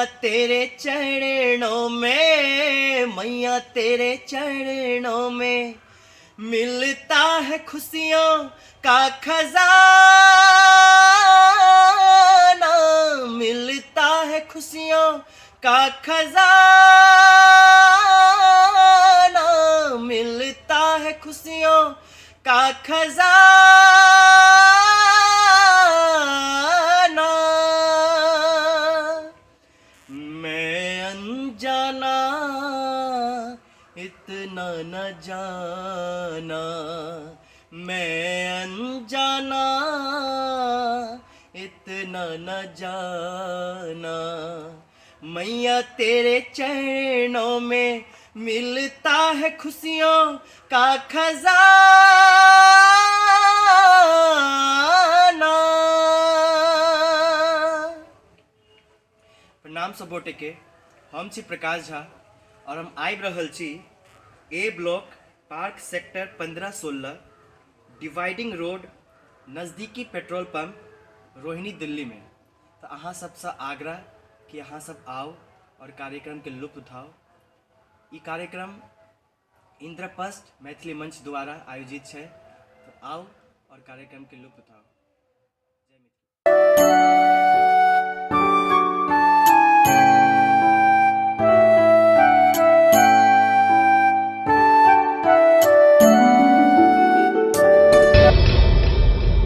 मैया तेरे चरणों में, मैया तेरे चरणों में मिलता है खुशियों का खजाना, मिलता है खुशियों का खजाना, मिलता है खुशियों का खजाना। मैं अनजाना इतना न जाना, मैं अनजाना इतना न जाना, मैया तेरे चरणों में मिलता है खुशियों का खजाना। प्रणाम सपोटे के, हम छी प्रकाश झा और हम आबि रहल छी A block park sector 15-16 dividing road नज़दीकी पेट्रोल पंप रोहिणी दिल्ली में। तो अहाँ सबसे आग्रह कि अहाँ सब आओ और कार्यक्रम के लुत्फ उठाओ। ई कार्यक्रम इंद्रप्रस्थ मैथिली मंच द्वारा आयोजित है, तो आओ और कार्यक्रम के लुत्फ उठाओ।